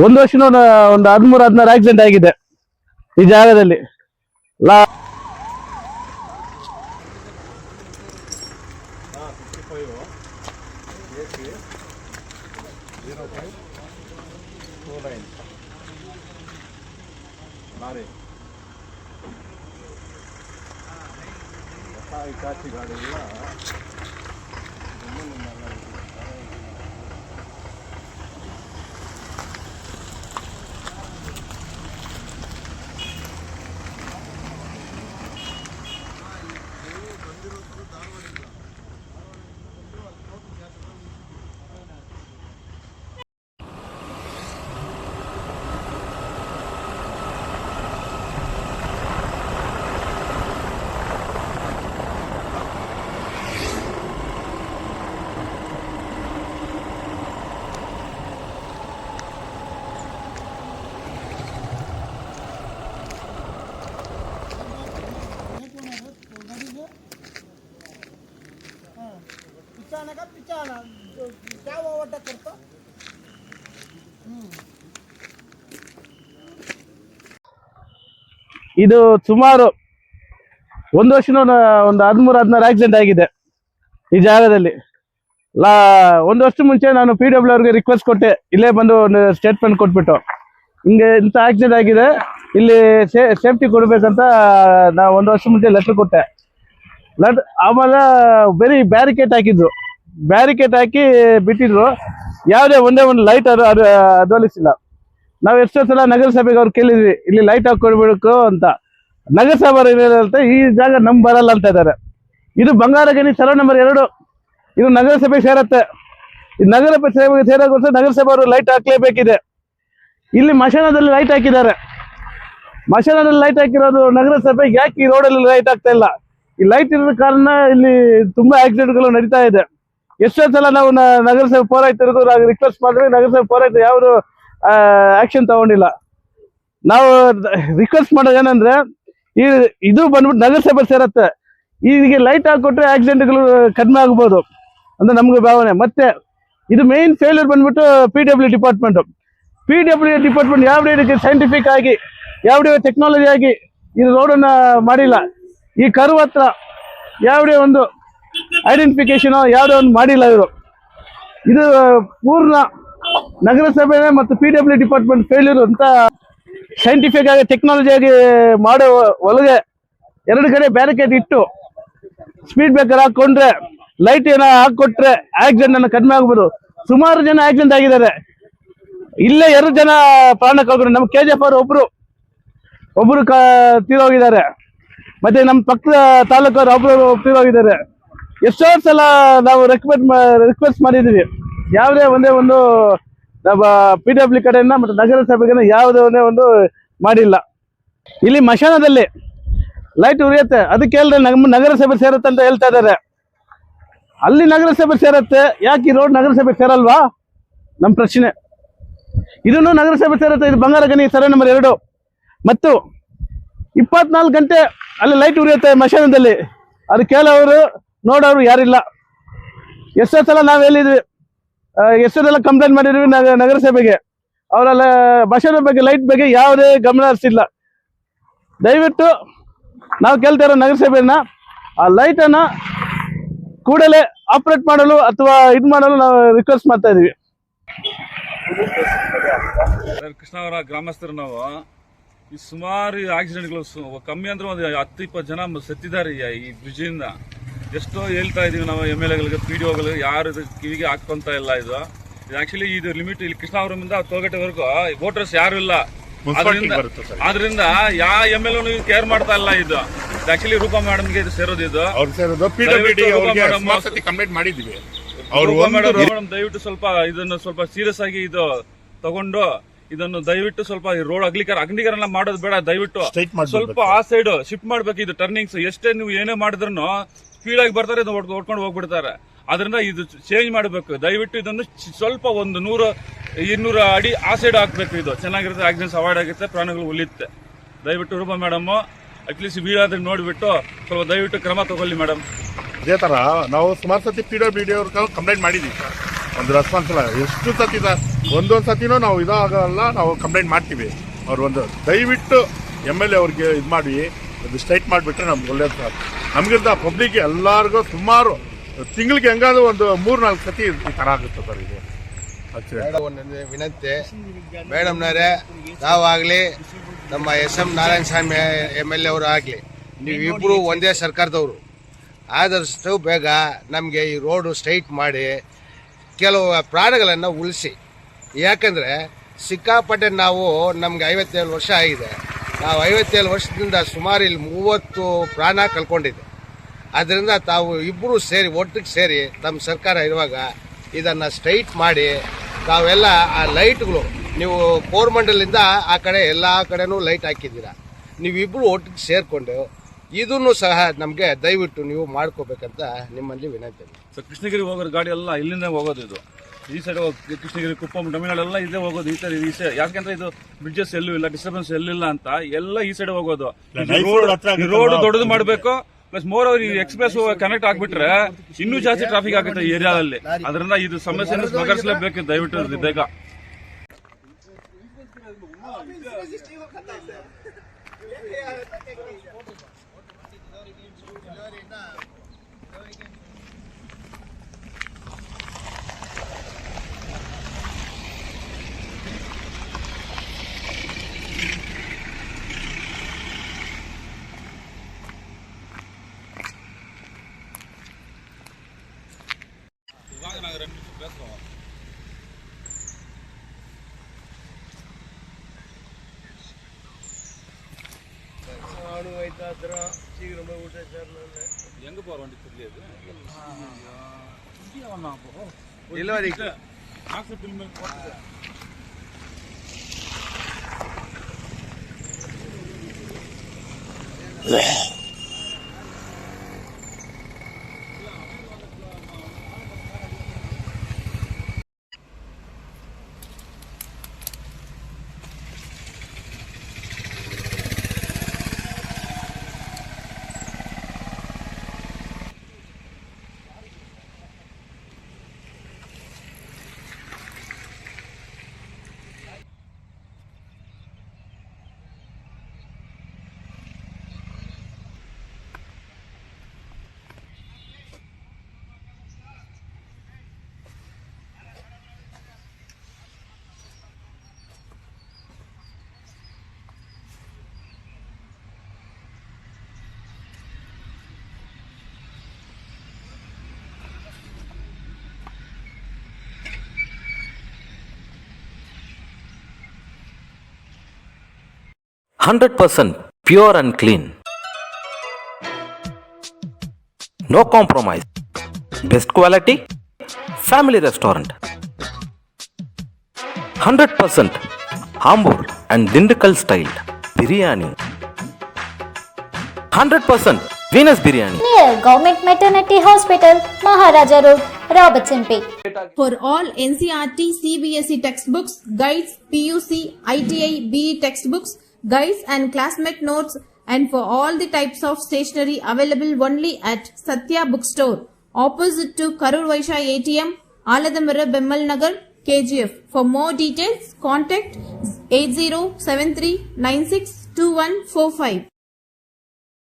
ಒಂದು ವರ್ಷ ಒಂದು 13-14 ಆಕ್ಸಿಡೆಂಟ್ ಆಗಿದೆ ಈ ಜಾಗದಲ್ಲಿ. ಇದು ಸುಮಾರು ಒಂದು ವರ್ಷ ಒಂದು 13-14 ಆಕ್ಸಿಡೆಂಟ್ ಆಗಿದೆ ಈ ಜಾಗದಲ್ಲಿ. ಒಂದು ವರ್ಷ ಮುಂಚೆ ನಾನು PW ಅವ್ರಿಗೆ ರಿಕ್ವೆಸ್ಟ್ ಕೊಟ್ಟೆ, ಇಲ್ಲೇ ಬಂದು ಒಂದು ಸ್ಟೇಟ್ಮೆಂಟ್ ಕೊಟ್ಬಿಟ್ಟು ಹಿಂಗೆ ಇಂಥ ಆಕ್ಸಿಡೆಂಟ್ ಆಗಿದೆ, ಇಲ್ಲಿ ಸೇಫ್ಟಿ ಕೊಡ್ಬೇಕಂತ ನಾವು ಒಂದು ವರ್ಷ ಮುಂಚೆ ಲೆಟರ್ ಕೊಟ್ಟೆ. ಆಮೇಲೆ ಬರೀ ಬ್ಯಾರಿಕೇಡ್ ಹಾಕಿದ್ರು, ಬ್ಯಾರಿಕೇಡ್ ಹಾಕಿ ಬಿಟ್ಟಿದ್ರು. ಯಾವುದೇ ಒಂದೇ ಒಂದು ಲೈಟ್ ಅದು ಅದ್ವಲಿಸಿಲ್ಲ. ನಾವು ಎಷ್ಟೋ ಸಲ ನಗರಸಭೆಗೆ ಅವ್ರು ಕೇಳಿದ್ವಿ, ಇಲ್ಲಿ ಲೈಟ್ ಹಾಕೊಡ್ಬೇಕು ಅಂತ. ನಗರಸಭೆ ಹೇಳ್ತಾ ಈ ಜಾಗ ನಮ್ ಬರಲ್ಲ ಅಂತ ಇದ್ದಾರೆ. ಇದು ಬಂಗಾರಗನಿ ಸರ್ವೆ ನಂಬರ್ 2, ಇದು ನಗರಸಭೆ ಸೇರತ್ತೆ. ಈ ನಗರಸಭೆಗೆ ಸೇರೋಕ್ಕೋಸ್ಕರ ನಗರಸಭೆ ಅವರು ಲೈಟ್ ಹಾಕ್ಲೇಬೇಕಿದೆ. ಇಲ್ಲಿ ಮಶಾನದಲ್ಲಿ ಲೈಟ್ ಹಾಕಿದ್ದಾರೆ. ಮಶಾನದಲ್ಲಿ ಲೈಟ್ ಹಾಕಿರೋದು ನಗರಸಭೆ, ಯಾಕೆ ಈ ರೋಡಲ್ಲಿ ಲೈಟ್ ಆಗ್ತಾ ಇಲ್ಲ? ಈ ಲೈಟ್ ಇರೋದ ಕಾರಣ ಇಲ್ಲಿ ತುಂಬಾ ಆಕ್ಸಿಡೆಂಟ್ಗಳು ನಡೀತಾ ಇದೆ. ಎಷ್ಟೋ ಸಲ ನಾವು ನಗರಸಭೆ ಪೌರಾಯುಕ್ತರಿಗೂ ರಿಕ್ವೆಸ್ಟ್ ಮಾಡಿದ್ರೆ ನಗರಸಭೆ ಪೌರಾಯುಕ್ತ ಯಾವುದು ಆಕ್ಷನ್ ತಗೊಂಡಿಲ್ಲ. ನಾವು ರಿಕ್ವೆಸ್ಟ್ ಮಾಡೋದು ಏನಂದ್ರೆ, ಇದು ಬಂದ್ಬಿಟ್ಟು ನಗರಸಭೆ ಸೇರತ್ತೆ, ಈಗ ಲೈಟ್ ಹಾಕೊಟ್ರೆ ಆಕ್ಸಿಡೆಂಟ್ಗಳು ಕಡಿಮೆ ಆಗ್ಬೋದು ಅಂತ ನಮ್ಗೆ ಭಾವನೆ. ಮತ್ತೆ ಇದು ಮೇನ್ ಫೇಲ್ಯೂರ್ ಬಂದ್ಬಿಟ್ಟು PW ಡಿಪಾರ್ಟ್ಮೆಂಟ್. PW ಡಿಪಾರ್ಟ್ಮೆಂಟ್ ಯಾವ ರೀತಿ ಸೈಂಟಿಫಿಕ್ ಆಗಿ, ಯಾವುದೇ ಟೆಕ್ನಾಲಜಿ ಆಗಿ ಇದು ರೋಡನ್ನ ಮಾಡಿಲ್ಲ. ಈ ಕರ್ವ್ ಹತ್ರ ಯಾವುದೇ ಒಂದು ಐಡೆಂಟಿಫಿಕೇಶನ್ ಯಾವುದೇ ಒಂದು ಮಾಡಿಲ್ಲ ಇವರು. ಇದು ಪೂರ್ಣ ನಗರಸಭೆ ಮತ್ತು PW ಡಿಪಾರ್ಟ್ಮೆಂಟ್ ಫೇಲ್ಯೂರ್ ಅಂತ. ಸೈಂಟಿಫಿಕ್ ಆಗಿ ಟೆಕ್ನಾಲಜಿ ಆಗಿ ಮಾಡೋ ಒಳಗೆ 2 ಕಡೆ ಬ್ಯಾರಿಕೇಡ್ ಇಟ್ಟು ಸ್ಪೀಡ್ ಬ್ರೇಕರ್ ಹಾಕೊಂಡ್ರೆ, ಲೈಟ್ ಏನೋ ಹಾಕೊಟ್ರೆ ಆಕ್ಸಿಡೆಂಟ್ ಅನ್ನ ಕಡಿಮೆ ಆಗ್ಬೋದು. ಸುಮಾರು ಜನ ಆಕ್ಸಿಡೆಂಟ್ ಆಗಿದ್ದಾರೆ. ಇಲ್ಲೇ 2 ಜನ ಪ್ರಾಣ ಕಳ್ಕೊಂಡ್ರು. ನಮ್ಮ KGF ಅವರು ಒಬ್ರು ತೀರೋಗಿದ್ದಾರೆ. ಮತ್ತೆ ನಮ್ಮ ಪಕ್ಕದ ತಾಲೂಕವರು ಒಬ್ರು ತೀರೋಗಿದ್ದಾರೆ. ಎಷ್ಟೋ ಸಲ ನಾವು ರಿಕ್ವೆಸ್ಟ್ ಮಾಡಿದೀವಿ, ಯಾವುದೇ ಒಂದೇ ಒಂದು ನಮ್ಮ PW ಕಡೆಯಿಂದ ಮತ್ತು ನಗರಸಭೆಗೆ ಯಾವುದೇ ಒಂದೇ ಒಂದು ಮಾಡಿಲ್ಲ. ಇಲ್ಲಿ ಮಶಾನದಲ್ಲಿ ಲೈಟ್ ಉರಿಯುತ್ತೆ, ಅದಕ್ಕೆ ಹೇಳಿದ್ರೆ ನಮ್ಮ ನಗರಸಭೆ ಸೇರುತ್ತೆ ಅಂತ ಹೇಳ್ತಾ ಇದ್ದಾರೆ. ಅಲ್ಲಿ ನಗರಸಭೆ ಸೇರುತ್ತೆ, ಯಾಕೆ ಈ ರೋಡ್ ನಗರಸಭೆ ಸೇರಲ್ವಾ ನಮ್ಮ ಪ್ರಶ್ನೆ. ಇದನ್ನು ನಗರಸಭೆ ಸೇರುತ್ತೆ. ಇದು ಬಂಗಾರಗನಿ ಸರ್ವೆ ನಂಬರ್ 2 ಮತ್ತು 24 ಗಂಟೆ ಅಲ್ಲಿ ಲೈಟ್ ಉರಿಯುತ್ತೆ ಮಶಾನದಲ್ಲಿ. ಅದು ಕೇಳೋರು ನೋಡೋರು ಯಾರಿಲ್ಲ. ಎಷ್ಟೋ ಸಲ ನಾವು ಹೇಳಿದ್ವಿ, ಎಷ್ಟೋ ಸಲ ಕಂಪ್ಲೇಂಟ್ ಮಾಡಿದ್ವಿ ನಗರಸಭೆಗೆ. ಅವರೆಲ್ಲ ಮಶಾನ ಬಗ್ಗೆ, ಲೈಟ್ ಬಗ್ಗೆ ಯಾವುದೇ ಗಮನ ಹರಿಸಿಲ್ಲ. ದಯವಿಟ್ಟು ನಾವು ಕೇಳ್ತಾ ಇರೋ ನಗರಸಭೆಯನ್ನ ಆ ಲೈಟನ್ನು ಕೂಡಲೇ ಆಪರೇಟ್ ಮಾಡಲು ಅಥವಾ ಇದು ಮಾಡಲು ನಾವು ರಿಕ್ವೆಸ್ಟ್ ಮಾಡ್ತಾ ಇದೀವಿ. ಕೃಷ್ಣಾವರ ಗ್ರಾಮಸ್ಥರು ನಾವು ಈ ಸುಮಾರು ಆಕ್ಸಿಡೆಂಟ್ಗಳು ಕಮ್ಮಿ ಅಂದ್ರೆ ಒಂದು 10-20 ಜನ ಸತ್ತಿದ್ದಾರೆ ಈ ಬ್ರಿಡ್ಜಿಂದ. ಎಷ್ಟೋ ಹೇಳ್ತಾ ಇದೀವಿ ನಾವು MLAಗಳಿಗೆ, PDOಗಳಿಗೆ, ಯಾರು ಕಿವಿಗೆ ಹಾಕೊಂತ ಇಲ್ಲ. ಇದು ಆಕ್ಚುಲಿ ಇದು ಲಿಮಿಟ್ ಇಲ್ಲಿ ಕೃಷ್ಣಾವರಮಿಂದ ತೋಗಟೆವರೆಗೂ ವೋಟರ್ಸ್ ಯಾರು ಇಲ್ಲ. ಆದ್ರಿಂದ ಯಾವ MLA ಕೇರ್ ಮಾಡ್ತಾ ಇಲ್ಲ. ಇದು ಆಕ್ಚುಲಿ ರೂಪಾ ಮೇಡಮ್ಗೆ ಇದು ಸೇರೋದು. ಇದು ಮೇಡಮ್ ದಯವಿಟ್ಟು ಸ್ವಲ್ಪ ಇದನ್ನು ಸ್ವಲ್ಪ ಸೀರಿಯಸ್ ಆಗಿ ಇದು ತಗೊಂಡು ಇದನ್ನು ದಯವಿಟ್ಟು ಸ್ವಲ್ಪ ರೋಡ್ ಅಗ್ಲೀಕರಣ ಮಾಡೋದು ಬೇಡ. ದಯವಿಟ್ಟು ಸ್ವಲ್ಪ ಆ ಸೈಡ್ ಶಿಫ್ಟ್ ಮಾಡ್ಬೇಕು. ಇದು ಟರ್ನಿಂಗ್ಸ್ ಎಷ್ಟೇ ನೀವು ಏನೇ ಮಾಡಿದ್ರು ಸ್ಪೀಡ್ ಆಗಿ ಬರ್ತಾರೆ, ಓಡ್ಕೊಂಡು ಹೋಗ್ಬಿಡ್ತಾರೆ. ಅದರಿಂದ ಇದು ಚೇಂಜ್ ಮಾಡಬೇಕು. ದಯವಿಟ್ಟು ಇದನ್ನು ಸ್ವಲ್ಪ ಒಂದು 100-200 ಅಡಿ ಆ ಸೈಡ್ ಹಾಕ್ಬೇಕು. ಇದು ಚೆನ್ನಾಗಿರುತ್ತೆ, ಆಕ್ಸಿಡೆಂಟ್ಸ್ ಅವಾಯ್ಡ್ ಆಗುತ್ತೆ, ಪ್ರಾಣಗಳು ಉಳಿಯುತ್ತೆ. ದಯವಿಟ್ಟು ರೂಪಾ ಮೇಡಮ್ ಅಟ್ಲೀಸ್ಟ್ ವೀಡಾದ್ರೆ ನೋಡಿಬಿಟ್ಟು ಸ್ವಲ್ಪ ದಯವಿಟ್ಟು ಕ್ರಮ ತಗೊಳ್ಳಿ ಮೇಡಮ್. ಇದೇ ತರ ನಾವು ಸುಮಾರು ಸತಿ PWD ಅವ್ರಿಗೆ ಕಂಪ್ಲೇಂಟ್ ಮಾಡಿದ್ದೀವಿ ಸರ್. ಒಂದು ರೆಸ್ಪಾನ್ಸ್ ಇಲ್ಲ. ಎಷ್ಟು ಸತಿ ಒಂದೊಂದು ಸತಿನೂ ನಾವು ಇದಾಗಲ್ಲ, ನಾವು ಕಂಪ್ಲೇಂಟ್ ಮಾಡ್ತೀವಿ. ಅವ್ರು ಒಂದು ದಯವಿಟ್ಟು MLA ಅವ್ರಿಗೆ ಇದು ಮಾಡಿ ಅದು ಸ್ಟ್ರೈಟ್ ಮಾಡಿಬಿಟ್ರೆ ನಮ್ಗೆ ಒಳ್ಳೇದು ಸರ್. ನಮಗಿಂತ ಪಬ್ಲಿಕ್ ಎಲ್ಲರಿಗೂ ಸುಮಾರು ತಿಂಗಳಿಗೆ ಹೆಂಗಾದ್ರೂ ಒಂದು 3-4 ಸತಿ ಈ ಥರ ಆಗುತ್ತೆ ಸರ್. ಇದು ಒಂದು ವಿನಂತಿ ಮೇಡಮ್ನವರೇ, ತಾವಾಗಲಿ ನಮ್ಮ SM ನಾರಾಯಣಸ್ವಾಮಿ MLA ಅವರು ಆಗಲಿ, ನೀವಿಬ್ಬರು ಒಂದೇ ಸರ್ಕಾರದವರು. ಆದಷ್ಟು ಬೇಗ ನಮಗೆ ಈ ರೋಡು ಸ್ಟ್ರೈಟ್ ಮಾಡಿ ಕೆಲವು ಪ್ರಾಣಗಳನ್ನು ಉಳಿಸಿ. ಯಾಕಂದರೆ ಸಿಕ್ಕಾಪಟ್ಟೆ ನಮಗೆ 57 ವರ್ಷ ಆಗಿದೆ. ನಾವು 57 ವರ್ಷದಿಂದ ಸುಮಾರು ಇಲ್ಲಿ 30 ಪ್ರಾಣ ಕಳ್ಕೊಂಡಿದ್ದೆ. ಆದ್ದರಿಂದ ತಾವು ಇಬ್ಬರು ಸೇರಿ ಒಟ್ಟಿಗೆ ಸೇರಿ ತಮ್ಮ ಸರ್ಕಾರ ಇರುವಾಗ ಇದನ್ನು ಸ್ಟ್ರೈಟ್ ಮಾಡಿ ತಾವೆಲ್ಲ ಆ ಲೈಟ್ಗಳು ನೀವು ಕೋರಮಂಡಲಿಂದ ಆ ಕಡೆ ಎಲ್ಲ ಕಡೆನೂ ಲೈಟ್ ಹಾಕಿದ್ದೀರಾ. ನೀವಿಬ್ಬರು ಒಟ್ಟಿಗೆ ಸೇರಿಕೊಂಡು ಇದನ್ನು ಸಹ ನಮಗೆ ದಯವಿಟ್ಟು ನೀವು ಮಾಡ್ಕೋಬೇಕಂತ ನಿಮ್ಮಲ್ಲಿ ವಿನಂತಿ. ಸೊ ಕೃಷ್ಣಗಿರಿ ಹೋಗೋದು ಗಾಡಿ ಎಲ್ಲ ಇಲ್ಲಿಂದ ಹೋಗೋದು. ಇದು ಈ ಸೈಡ್ ಕೃಷ್ಣಗಿರಿ, ಕುಪ್ಪಂ, ತಮಿಳ್ನಾಡೆಲ್ಲ ಇದೇ ಹೋಗೋದು. ಈ ಸೈಡ್ ಯಾಕೆಂದ್ರೆ ಇದು ಬ್ರಿಡ್ಜಸ್ ಎಲ್ಲೂ ಇಲ್ಲ, ಡಿಸ್ಟರ್ಬೆನ್ಸ್ ಎಲ್ಲಿಲ್ಲ ಅಂತ ಎಲ್ಲ ಈ ಸೈಡ್ ಹೋಗೋದು. ರೋಡ್ ದೊಡ್ಡದು ಮಾಡಬೇಕು. Plus more over express connect ಆಗ್ಬಿಟ್ರೆ ಇನ್ನೂ ಜಾಸ್ತಿ ಟ್ರಾಫಿಕ್ ಆಗುತ್ತೆ ಈ ಏರಿಯಾದಲ್ಲಿ. ಅದರಿಂದ ಇದು ಸಮಸ್ಯೆಯನ್ನು ಬಗೆಹರಿಸಲೇಬೇಕು ದಯವಿಟ್ಟು ಬೇಗ. எங்க போற வண்டி தெரியாது. "100% pure and clean. No compromise. Best quality. Family restaurant. 100% Ambur and Dindigul style biryani. 100% Venus biryani. Near Government Maternity Hospital, Maharaja Road, Robertson Bay. For all NCERT, CBSE textbooks, guides, PUC, ITI, BE textbooks, guides and classmate notes, and for all the types of stationery available only at Satya Bookstore, opposite to Karur Vaishya ATM, Aladamara, Bemmal Nagar, KGF. For more details, contact 8073962145.